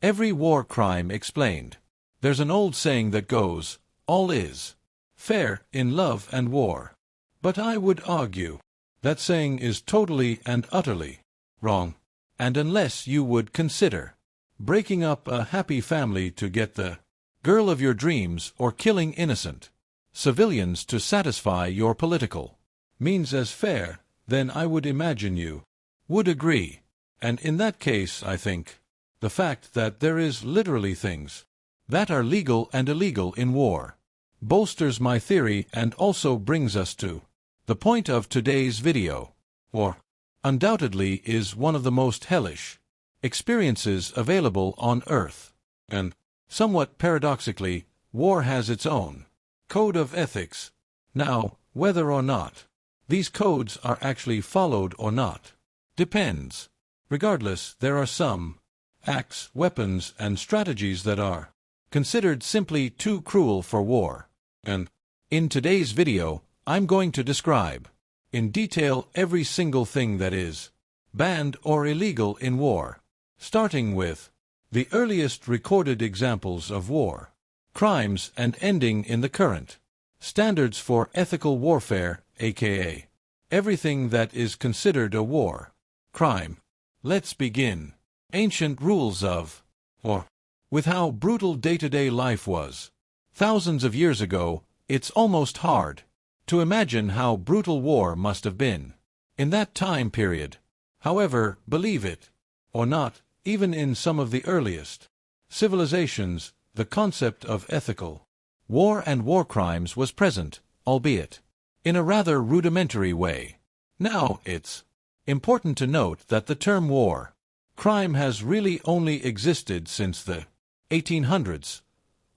Every war crime explained. There's an old saying that goes, all is fair in love and war. But I would argue that saying is totally and utterly wrong. And unless you would consider breaking up a happy family to get the girl of your dreams or killing innocent civilians to satisfy your political means as fair, then I would imagine you would agree. And in that case, I think the fact that there is literally things that are legal and illegal in war bolsters my theory and also brings us to the point of today's video. War, undoubtedly, is one of the most hellish experiences available on Earth. And, somewhat paradoxically, war has its own code of ethics. Now, whether or not these codes are actually followed or not depends. Regardless, there are some acts, weapons, and strategies that are considered simply too cruel for war. And in today's video, I'm going to describe in detail every single thing that is banned or illegal in war, starting with the earliest recorded examples of war crimes and ending in the current standards for ethical warfare, aka everything that is considered a war crime. Let's begin. Ancient rules of war. With how brutal day-to-day life was thousands of years ago, it's almost hard to imagine how brutal war must have been in that time period. However, believe it or not, even in some of the earliest civilizations, the concept of ethical war and war crimes was present, albeit in a rather rudimentary way. Now, it's important to note that the term war crime has really only existed since the 1800s,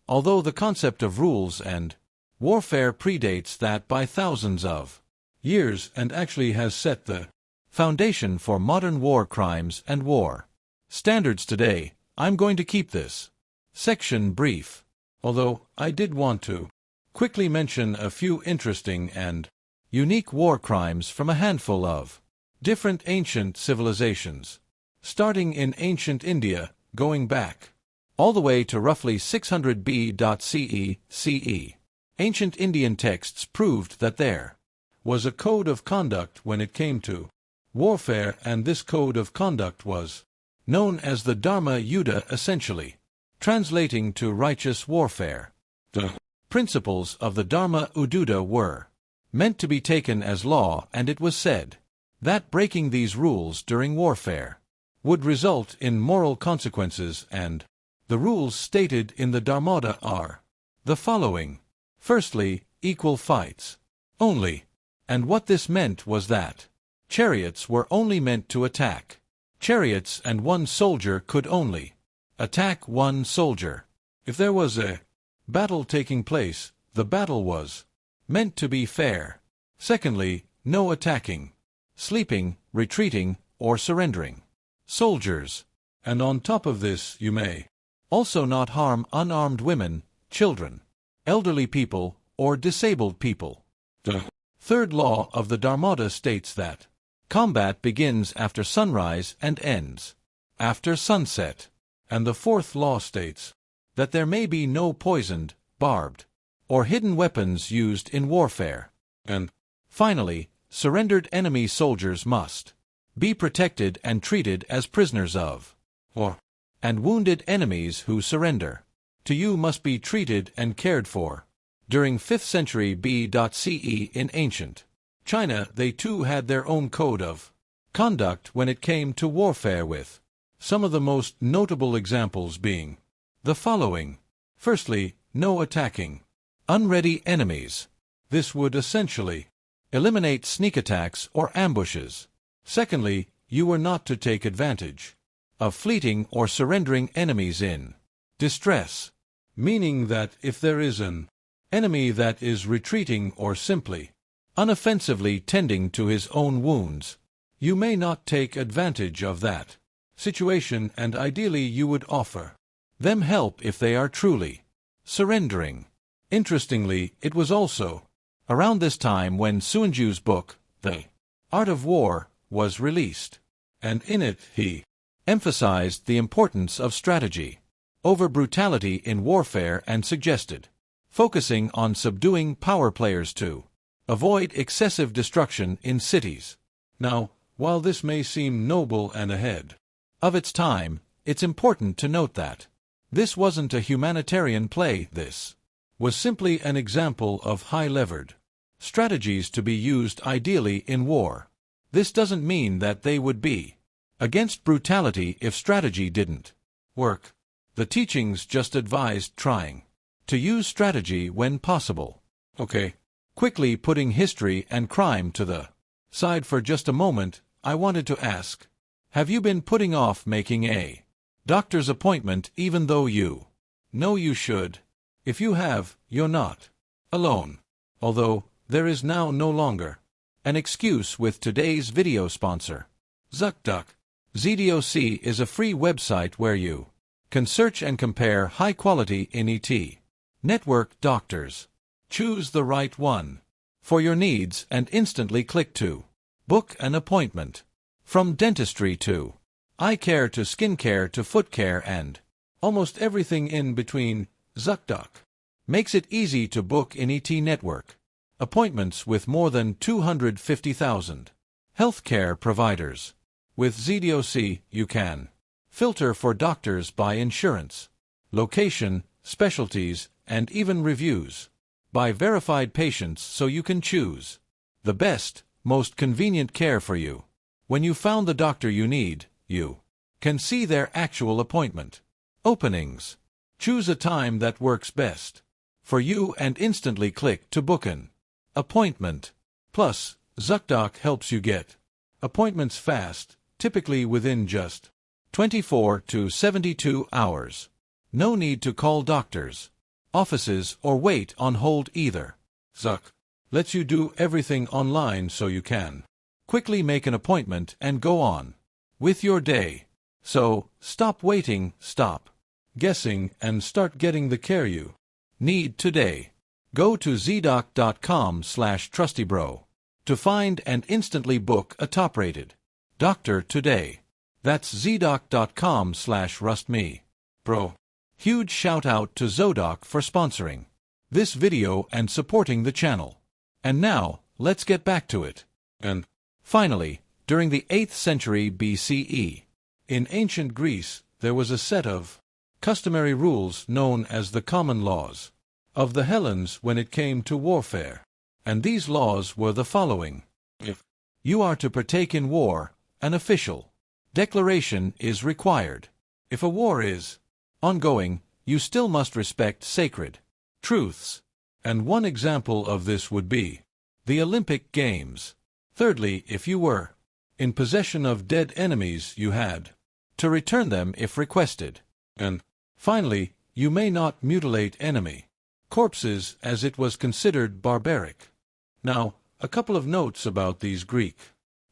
although the concept of rules and warfare predates that by thousands of years and actually has set the foundation for modern war crimes and war standards today. I'm going to keep this section brief, although I did want to quickly mention a few interesting and unique war crimes from a handful of different ancient civilizations, starting in ancient India, going back all the way to roughly 600 BCE. Ancient Indian texts proved that there was a code of conduct when it came to warfare, and this code of conduct was known as the Dharma Yuddha, essentially translating to righteous warfare. The principles of the Dharma Yuddha were meant to be taken as law, and it was said that breaking these rules during warfare would result in moral consequences, and the rules stated in the Dharmottha are the following. Firstly, equal fights only. And what this meant was that chariots were only meant to attack chariots, and one soldier could only attack one soldier. If there was a battle taking place, the battle was meant to be fair. Secondly, no attacking, sleeping, retreating, or surrendering soldiers. And on top of this, you may also not harm unarmed women, children, elderly people, or disabled people. The third law of the Dharmottha states that combat begins after sunrise and ends after sunset. And the fourth law states that there may be no poisoned, barbed, or hidden weapons used in warfare. And finally, surrendered enemy soldiers must be protected and treated as prisoners of war, and wounded enemies who surrender to you must be treated and cared for. During 5th century BCE in ancient China, they too had their own code of conduct when it came to warfare, with some of the most notable examples being the following. Firstly, no attacking unready enemies. This would essentially eliminate sneak attacks or ambushes. Secondly, you were not to take advantage of fleeting or surrendering enemies in distress, meaning that if there is an enemy that is retreating or simply unoffensively tending to his own wounds, you may not take advantage of that situation, and ideally you would offer them help if they are truly surrendering. Interestingly, it was also around this time when Sun Tzu's book, The Art of War, was released, and in it he emphasized the importance of strategy over brutality in warfare and suggested focusing on subduing power players to avoid excessive destruction in cities. Now, while this may seem noble and ahead of its time, it's important to note that this wasn't a humanitarian play. This was simply an example of high-levered strategies to be used ideally in war. This doesn't mean that they would be against brutality if strategy didn't work. The teachings just advised trying to use strategy when possible. Okay, quickly putting history and crime to the side for just a moment, I wanted to ask, have you been putting off making a doctor's appointment even though you know you should? If you have, you're not alone. Although, there is now no longer an excuse with today's video sponsor, ZocDoc. ZDoc is a free website where you can search and compare high-quality NET network doctors. Choose the right one for your needs and instantly click to book an appointment. From dentistry to eye care to skin care to foot care and almost everything in between, ZocDoc makes it easy to book NET network appointments with more than 250,000 healthcare providers. With ZDoc, you can filter for doctors by insurance, location, specialties, and even reviews by verified patients so you can choose the best, most convenient care for you. When you found the doctor you need, you can see their actual appointment openings. Choose a time that works best for you and instantly click to book an appointment. Plus, ZocDoc helps you get appointments fast, typically within just 24 to 72 hours. No need to call doctors, offices, or wait on hold either. Zoc lets you do everything online so you can quickly make an appointment and go on with your day. So, stop waiting, stop guessing, and start getting the care you need today. Go to zdoc.com/trustybro to find and instantly book a top-rated doctor today. That's zdoc.com/rustme. Huge shout out to ZocDoc for sponsoring this video and supporting the channel. And now, let's get back to it. And finally, during the 8th century BCE, in ancient Greece, there was a set of customary rules known as the common laws of the Hellenes when it came to warfare. And these laws were the following. If you are to partake in war, an official declaration is required. If a war is ongoing, you still must respect sacred truths. And one example of this would be the Olympic Games. Thirdly, if you were in possession of dead enemies, you had to return them if requested. And finally, you may not mutilate enemy corpses as it was considered barbaric. Now, a couple of notes about these Greek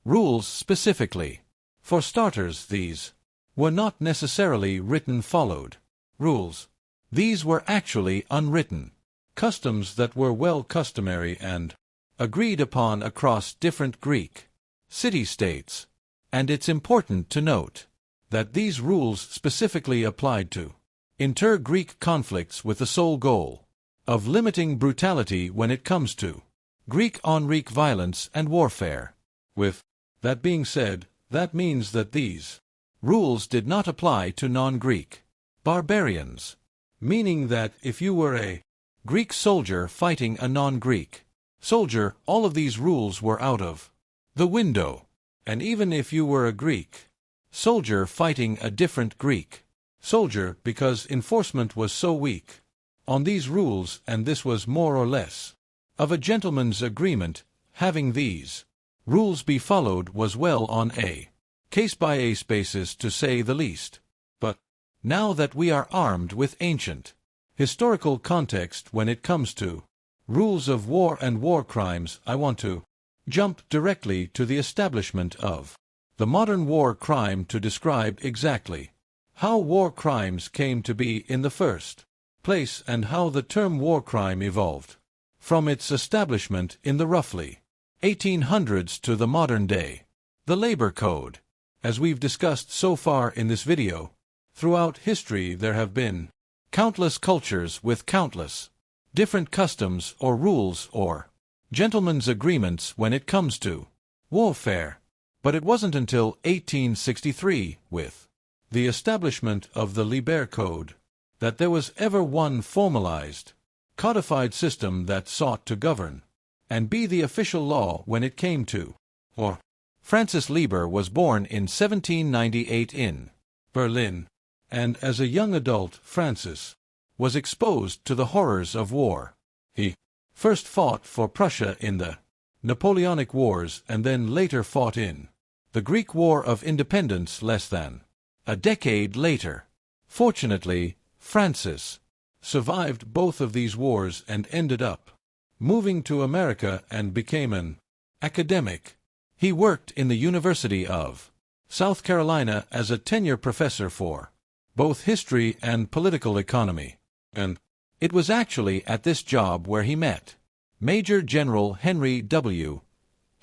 rules specifically. For starters, these were not necessarily written followed rules. These were actually unwritten customs that were well customary and agreed upon across different Greek city-states. And it's important to note that these rules specifically applied to inter-Greek conflicts with the sole goal of limiting brutality when it comes to Greek-on-Greek violence and warfare. With that being said, that means that these rules did not apply to non-Greek barbarians, meaning that if you were a Greek soldier fighting a non-Greek soldier, all of these rules were out of the window. And even if you were a Greek soldier fighting a different Greek soldier, because enforcement was so weak on these rules, and this was more or less of a gentleman's agreement, having these rules be followed was well on a case-by-case basis to say the least. But now that we are armed with ancient historical context when it comes to rules of war and war crimes, I want to jump directly to the establishment of the modern war crime to describe exactly how war crimes came to be in the first place and how the term war crime evolved from its establishment in the roughly 1800s to the modern day. The Labor Code. As we've discussed so far in this video, throughout history there have been countless cultures with countless different customs or rules or gentlemen's agreements when it comes to warfare. But it wasn't until 1863, with the establishment of the Liber Code, that there was ever one formalized, codified system that sought to govern and be the official law when it came to war. Francis Liber was born in 1798 in Berlin, and as a young adult Francis was exposed to the horrors of war. He first fought for Prussia in the Napoleonic Wars and then later fought in the Greek War of Independence less than a decade later. Fortunately, Francis survived both of these wars and ended up moving to America and became an academic. He worked in the University of South Carolina as a tenure professor for both history and political economy, and it was actually at this job where he met Major General Henry W.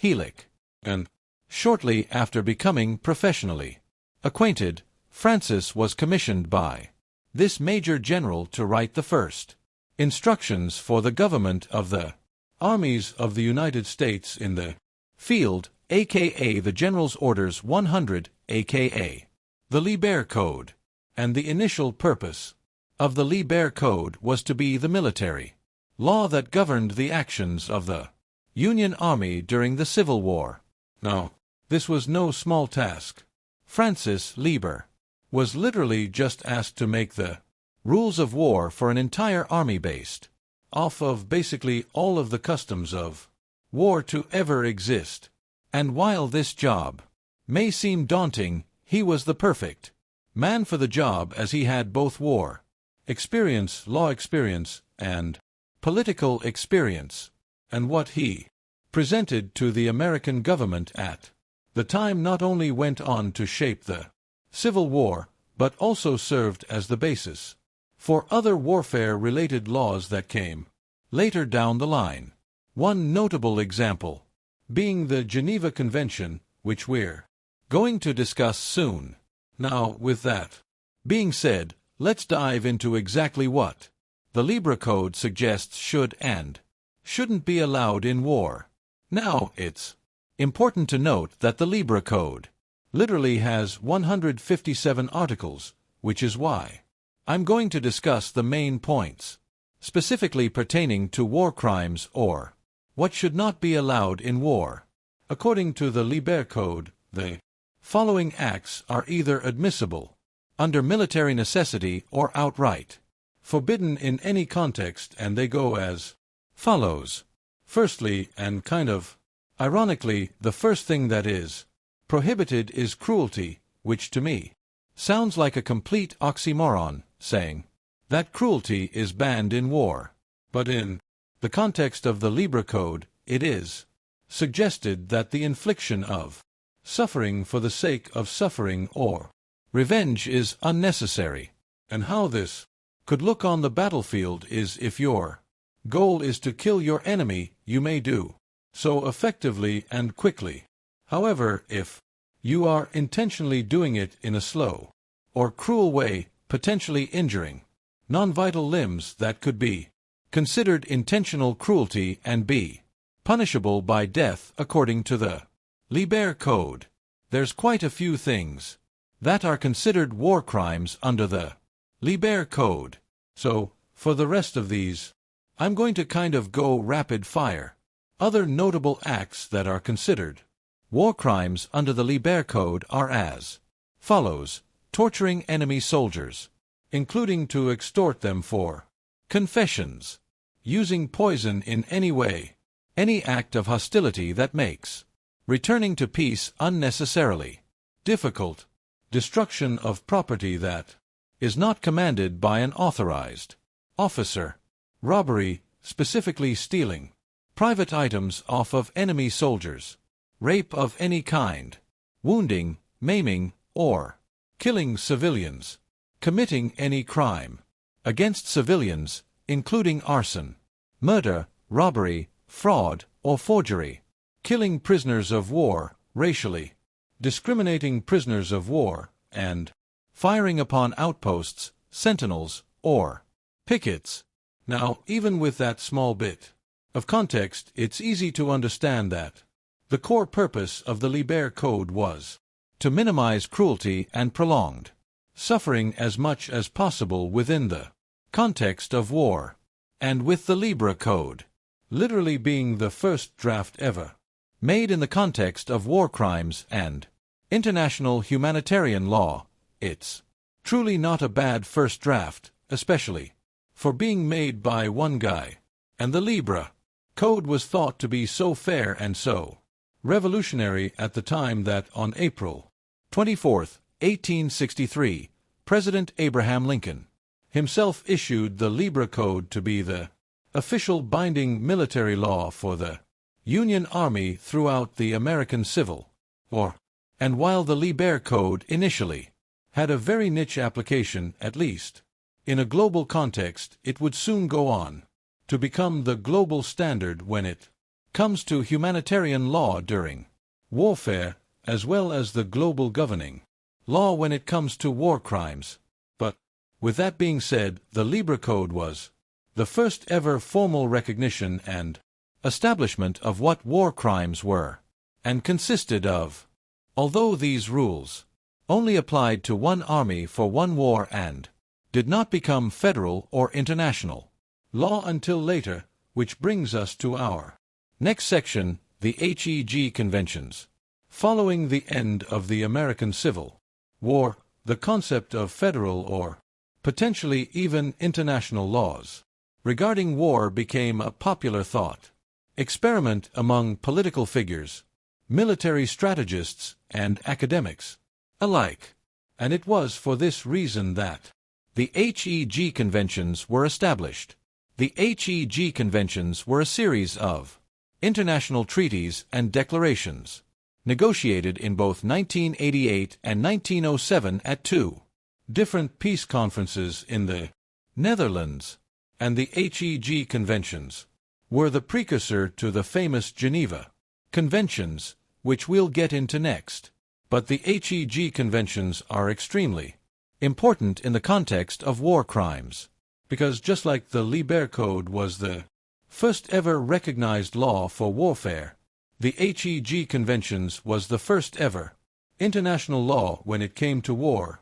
Heelick, and shortly after becoming professionally acquainted, Francis was commissioned by this Major General to write the first instructions for the government of the armies of the United States in the field, aka the General's Orders 100, aka the Liber Code. And the initial purpose of the Liber Code was to be the military law that governed the actions of the Union Army during the Civil War. Now, this was no small task. Francis Liber was literally just asked to make the rules of war for an entire army based off of basically all of the customs of war to ever exist. And while this job may seem daunting, he was the perfect man for the job, as he had both war experience, law experience, and political experience. And what he presented to the American government at the time not only went on to shape the Civil War, but also served as the basis for other warfare-related laws that came later down the line. One notable example being the Geneva Convention, which we're going to discuss soon. Now, with that being said, let's dive into exactly what the Liber Code suggests should and shouldn't be allowed in war. Now, it's important to note that the Liber Code literally has 157 articles, which is why I'm going to discuss the main points, specifically pertaining to war crimes or what should not be allowed in war. According to the Liber Code, the following acts are either admissible under military necessity or outright forbidden in any context, and they go as follows. Firstly, and kind of ironically, the first thing that is prohibited is cruelty, which to me sounds like a complete oxymoron, saying that cruelty is banned in war. But in the context of the Liber Code, it is suggested that the infliction of suffering for the sake of suffering or revenge is unnecessary. And how this could look on the battlefield is, if your goal is to kill your enemy, you may do so effectively and quickly. However, if you are intentionally doing it in a slow or cruel way, potentially injuring non-vital limbs, that could be considered intentional cruelty and be punishable by death according to the Liber Code. There's quite a few things that are considered war crimes under the Liber Code. So, for the rest of these, I'm going to kind of go rapid fire. Other notable acts that are considered war crimes under the Liber Code are as follows: torturing enemy soldiers, including to extort them for confessions, using poison in any way, any act of hostility that makes returning to peace unnecessarily difficult, destruction of property that is not commanded by an authorized officer, robbery, specifically stealing private items off of enemy soldiers, rape of any kind, wounding, maiming, or killing civilians, committing any crime against civilians, including arson, murder, robbery, fraud, or forgery, killing prisoners of war, racially discriminating prisoners of war, and firing upon outposts, sentinels, or pickets. Now, even with that small bit of context, it's easy to understand that the core purpose of the Liber Code was to minimize cruelty and prolonged suffering as much as possible within the context of war. And with the Liber Code literally being the first draft ever made in the context of war crimes and international humanitarian law, it's truly not a bad first draft, especially for being made by one guy. And the Liber Code was thought to be so fair and so revolutionary at the time that on April 24, 1863, President Abraham Lincoln himself issued the Liber Code to be the official binding military law for the Union Army throughout the American Civil War. And while the Liber Code initially had a very niche application, at least in a global context, it would soon go on to become the global standard when it comes to humanitarian law during warfare, as well as the global governing law when it comes to war crimes. But, with that being said, the Liber Code was the first ever formal recognition and establishment of what war crimes were, and consisted of, although these rules only applied to one army for one war and did not become federal or international law until later, which brings us to our next section, the HEG Conventions. Following the end of the American Civil War, the concept of federal or potentially even international laws regarding war became a popular thought experiment among political figures, military strategists, and academics alike. And it was for this reason that the HEG Conventions were established. The HEG Conventions were a series of international treaties and declarations negotiated in both 1988 and 1907 at two different peace conferences in the Netherlands, and the HEG Conventions were the precursor to the famous Geneva Conventions, which we'll get into next. But the HEG Conventions are extremely important in the context of war crimes, because just like the Liber Code was the first ever recognized law for warfare, the HEG Conventions was the first ever international law when it came to war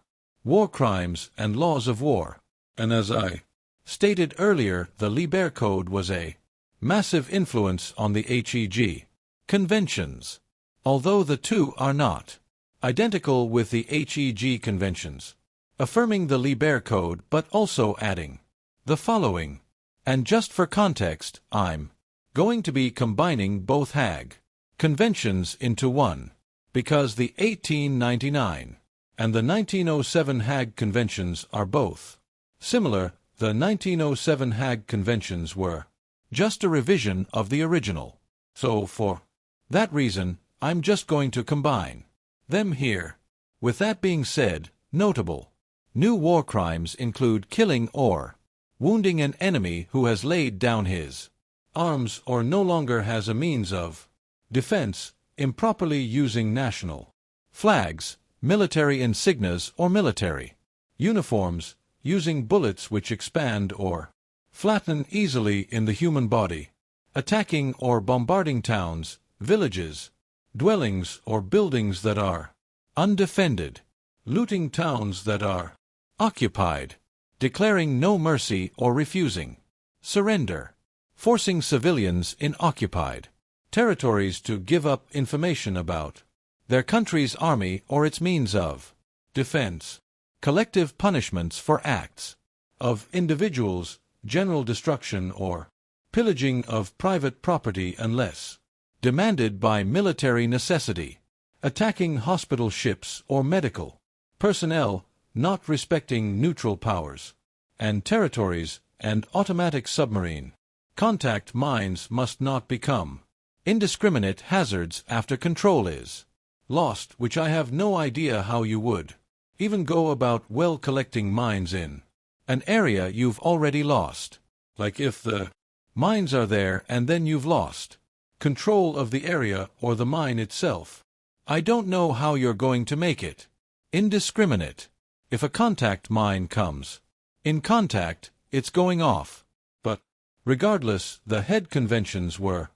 crimes, and laws of war. And as I stated earlier, the Liber Code was a massive influence on the HEG Conventions, although the two are not identical with the HEG Conventions, affirming the Liber Code but also adding the following. And just for context, I'm going to be combining both Hague Conventions into one, because the 1899 and the 1907 Hague Conventions are both similar. The 1907 Hague Conventions were just a revision of the original, so for that reason, I'm just going to combine them here. With that being said, notable new war crimes include killing or wounding an enemy who has laid down his arms or no longer has a means of defense, improperly using national flags, military insignias or military uniforms, using bullets which expand or flatten easily in the human body, attacking or bombarding towns, villages, dwellings or buildings that are undefended, looting towns that are occupied, declaring no mercy or refusing surrender, forcing civilians in occupied territories to give up information about their country's army or its means of defense, collective punishments for acts of individuals, general destruction or pillaging of private property unless demanded by military necessity, attacking hospital ships or medical personnel, not respecting neutral powers and territories, and automatic submarine contact mines must not become indiscriminate hazards after control is lost, which I have no idea how you would even go about well collecting mines in an area you've already lost. Like if the mines are there and then you've lost control of the area or the mine itself, I don't know how you're going to make it. Indiscriminate. If a contact mine comes in contact, it's going off. But, regardless, the head conventions were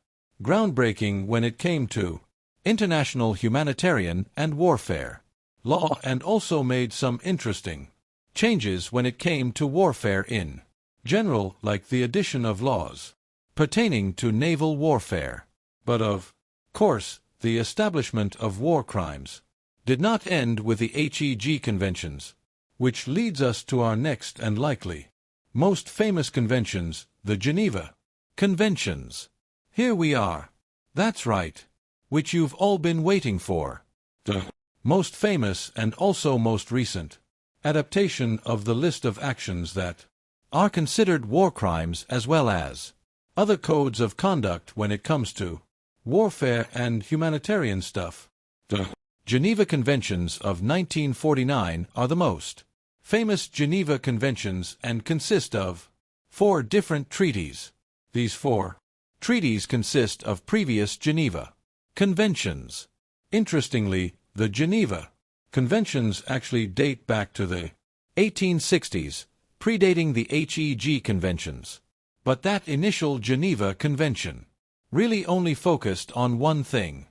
groundbreaking when it came to international humanitarian and warfare law, and also made some interesting changes when it came to warfare in general, like the addition of laws pertaining to naval warfare. But of course, the establishment of war crimes did not end with the HEG conventions, which leads us to our next and likely most famous conventions, the Geneva Conventions. Here we are. That's right. Which you've all been waiting for. The most famous and also most recent adaptation of the list of actions that are considered war crimes, as well as other codes of conduct when it comes to warfare and humanitarian stuff. The Geneva Conventions of 1949 are the most famous Geneva Conventions and consist of 4 different treaties. These 4 treaties consist of previous Geneva Conventions. Interestingly, the Geneva Conventions actually date back to the 1860s, predating the HEG conventions. But that initial Geneva Convention really only focused on one thing.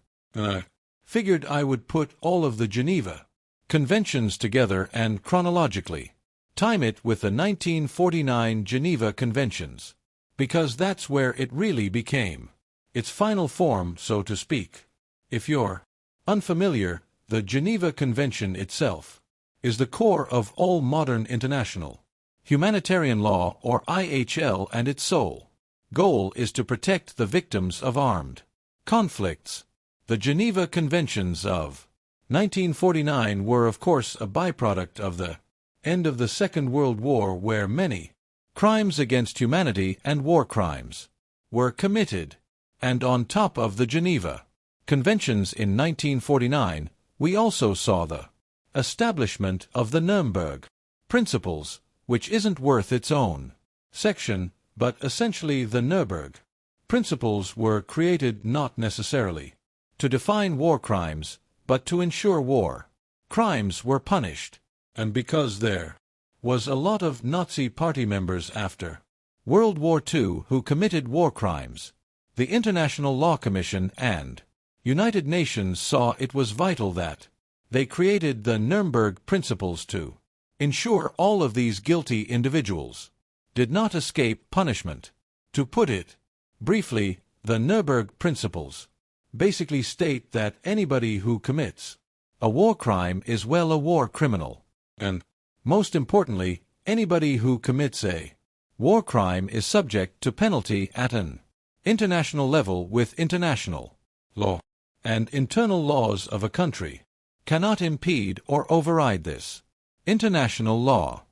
Figured I would put all of the Geneva Conventions together and chronologically time it with the 1949 Geneva Conventions, because that's where it really became its final form, so to speak. If you're unfamiliar, the Geneva Convention itself is the core of all modern international humanitarian law, or IHL, and its sole goal is to protect the victims of armed conflicts. The Geneva Conventions of 1949 were, of course, a byproduct of the end of the Second World War, where many crimes against humanity and war crimes were committed. And on top of the Geneva Conventions in 1949, we also saw the establishment of the Nuremberg Principles, which isn't worth its own section, but essentially the Nuremberg Principles were created not necessarily to define war crimes, but to ensure war crimes were punished. And because there was a lot of Nazi Party members after World War II who committed war crimes, the International Law Commission and United Nations saw it was vital that they created the Nuremberg Principles to ensure all of these guilty individuals did not escape punishment. To put it briefly, the Nuremberg Principles basically state that anybody who commits a war crime is, well, a war criminal. And, most importantly, anybody who commits a war crime is subject to penalty at an international level with international law. And internal laws of a country cannot impede or override this international law,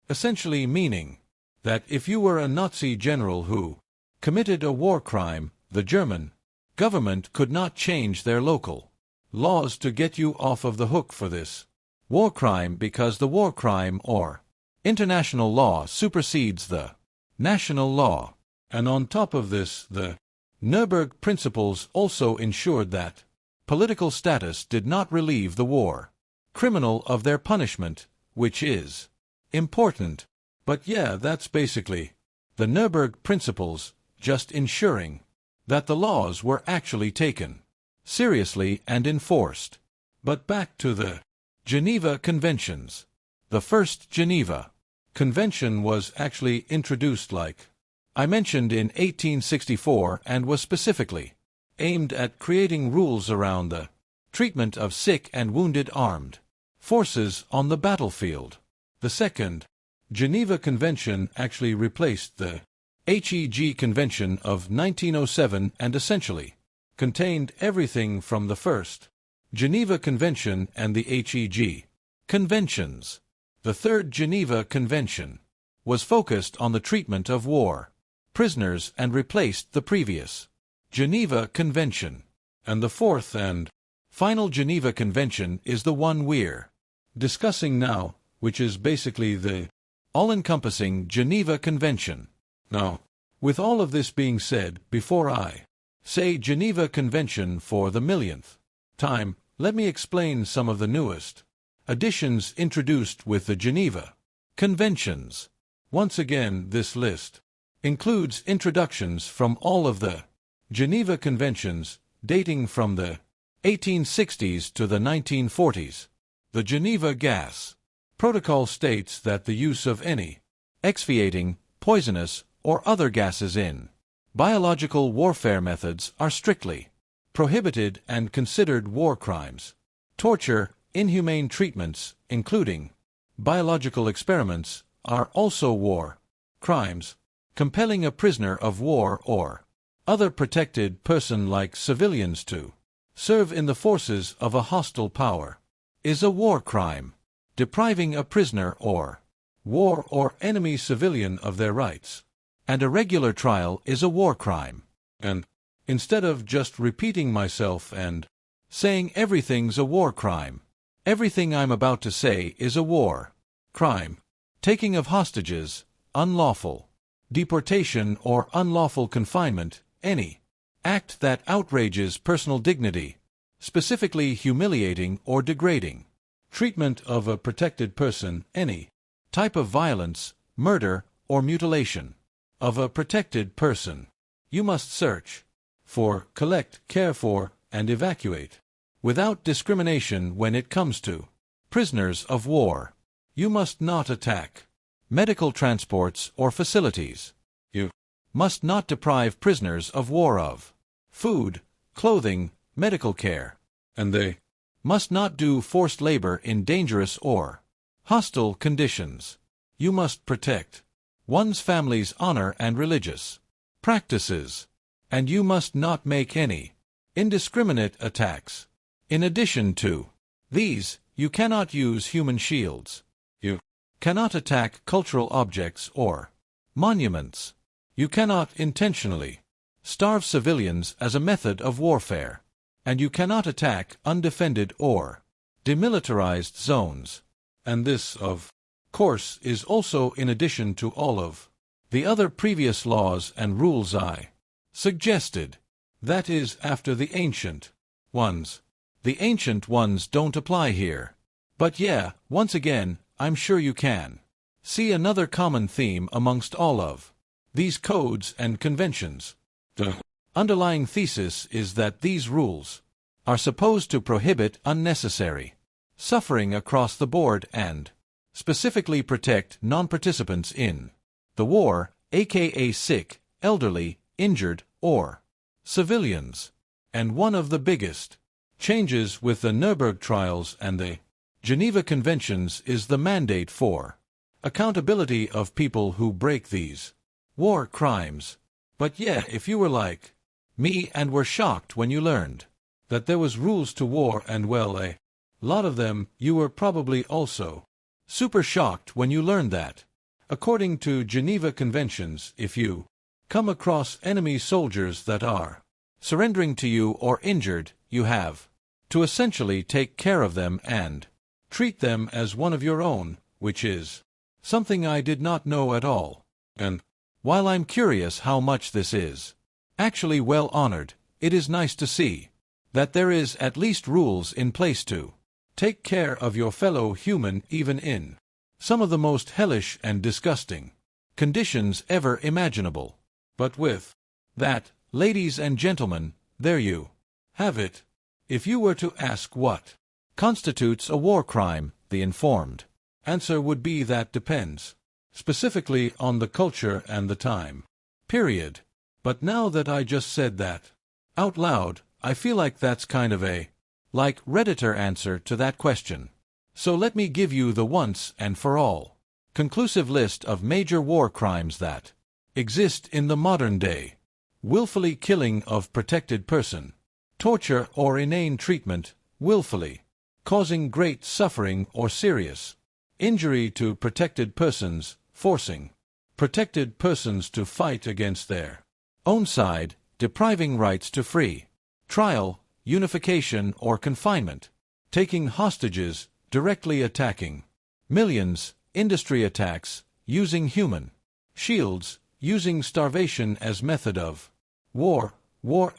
essentially meaning that if you were a Nazi general who committed a war crime, the German government could not change their local laws to get you off of the hook for this war crime, because the war crime or international law supersedes the national law. And on top of this, the Nuremberg Principles also ensured that political status did not relieve the war criminal of their punishment, which is important. But yeah, that's basically the Nuremberg Principles, just ensuring that the laws were actually taken seriously and enforced. But back to the Geneva Conventions. The first Geneva Convention was actually introduced, like I mentioned, in 1864 and was specifically aimed at creating rules around the treatment of sick and wounded armed forces on the battlefield. The second Geneva Convention actually replaced the HEG Convention of 1907 and essentially contained everything from the first Geneva Convention and the HEG Conventions. The Third Geneva Convention was focused on the treatment of war prisoners and replaced the previous Geneva Convention. And the fourth and final Geneva Convention is the one we're discussing now, which is basically the all-encompassing Geneva Convention. Now, with all of this being said, before I say Geneva Convention for the millionth time, let me explain some of the newest additions introduced with the Geneva Conventions. Once again, this list includes introductions from all of the Geneva Conventions dating from the 1860s to the 1940s. The Geneva Gas Protocol states that the use of any expiating, poisonous, or other gases in biological warfare methods are strictly prohibited and considered war crimes. Torture, inhumane treatments, including biological experiments, are also war crimes. Compelling a prisoner of war or other protected person like civilians to serve in the forces of a hostile power is a war crime. Depriving a prisoner or war or enemy civilian of their rights and a regular trial is a war crime. And instead of just repeating myself and saying everything's a war crime, everything I'm about to say is a war crime. Taking of hostages, unlawful deportation or unlawful confinement, any act that outrages personal dignity, specifically humiliating or degrading treatment of a protected person, any type of violence, murder, or mutilation of a protected person. You must search for, collect, care for, and evacuate without discrimination when it comes to prisoners of war. You must not attack medical transports or facilities. You must not deprive prisoners of war of food, clothing, medical care, and they must not do forced labor in dangerous or hostile conditions. You must protect one's family's honor and religious practices, and you must not make any indiscriminate attacks. In addition to these, you cannot use human shields. You cannot attack cultural objects or monuments. You cannot intentionally starve civilians as a method of warfare, and you cannot attack undefended or demilitarized zones. And this, of course, is also in addition to all of the other previous laws and rules I suggested. That is, after the ancient ones. The ancient ones don't apply here. But yeah, once again, I'm sure you can see another common theme amongst all of these codes and conventions. The underlying thesis is that these rules are supposed to prohibit unnecessary suffering across the board and specifically protect non-participants in the war, aka sick, elderly, injured, or civilians. And one of the biggest changes with the Nuremberg trials and the Geneva Conventions is the mandate for accountability of people who break these war crimes. But yeah, if you were like me and were shocked when you learned that there was rules to war, and well, a lot of them, you were probably also super shocked when you learned that, according to Geneva Conventions, if you come across enemy soldiers that are surrendering to you or injured, you have to essentially take care of them and treat them as one of your own, which is something I did not know at all. And while I'm curious how much this is actually well honored, it is nice to see that there is at least rules in place to take care of your fellow human even in some of the most hellish and disgusting conditions ever imaginable. But with that, ladies and gentlemen, there you have it. If you were to ask what constitutes a war crime, the informed answer would be that depends specifically on the culture and the time period. But now that I just said that out loud, I feel like that's kind of a Redditor answer to that question. So let me give you the once and for all conclusive list of major war crimes that exist in the modern day. Willfully killing of protected person, torture or inane treatment, willfully causing great suffering or serious injury to protected persons, forcing protected persons to fight against their own side, depriving rights to free trial, unification or confinement, taking hostages, directly attacking millions, industry attacks, using human shields, using starvation as method of war,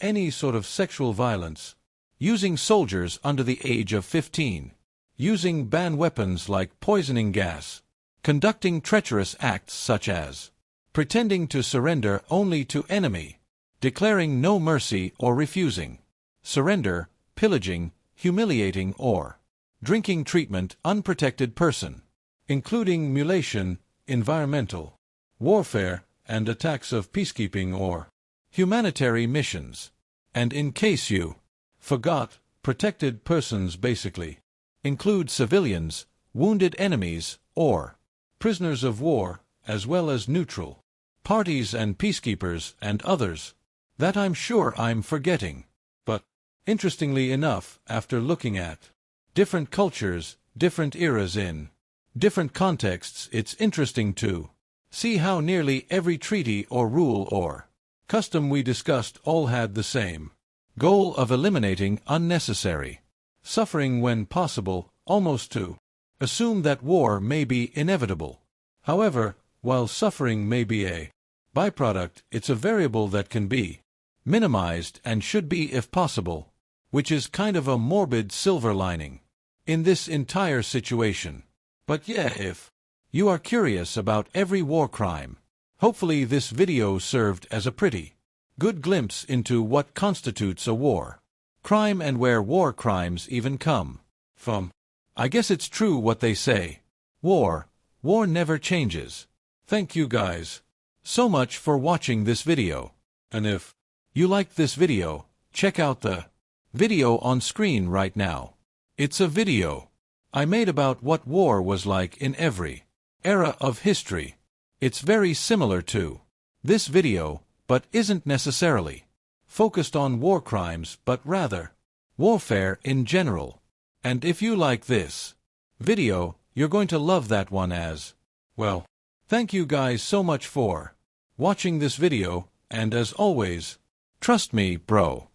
any sort of sexual violence, using soldiers under the age of 15, using banned weapons like poisoning gas, conducting treacherous acts such as pretending to surrender only to enemy, declaring no mercy or refusing surrender, pillaging, humiliating or drinking treatment unprotected person, including mutilation, environmental warfare, and attacks of peacekeeping or humanitarian missions. And in case you forgot, protected persons basically include civilians, wounded enemies, or prisoners of war, as well as neutral parties and peacekeepers and others that I'm sure I'm forgetting. But, interestingly enough, after looking at different cultures, different eras in different contexts, it's interesting to see how nearly every treaty or rule or custom we discussed all had the same goal of eliminating unnecessary suffering when possible, almost to assume that war may be inevitable. However, while suffering may be a byproduct, it's a variable that can be minimized and should be if possible, which is kind of a morbid silver lining in this entire situation. But yeah, if you are curious about every war crime, hopefully this video served as a pretty good glimpse into what constitutes a war crime and where war crimes even come from. I guess it's true what they say. War never changes. Thank you guys so much for watching this video. And if you liked this video, check out the video on screen right now. It's a video I made about what war was like in every era of history. It's very similar to this video, but isn't necessarily focused on war crimes, but rather warfare in general. And if you like this video, you're going to love that one as well. Thank you guys so much for watching this video, and as always, trust me, bro.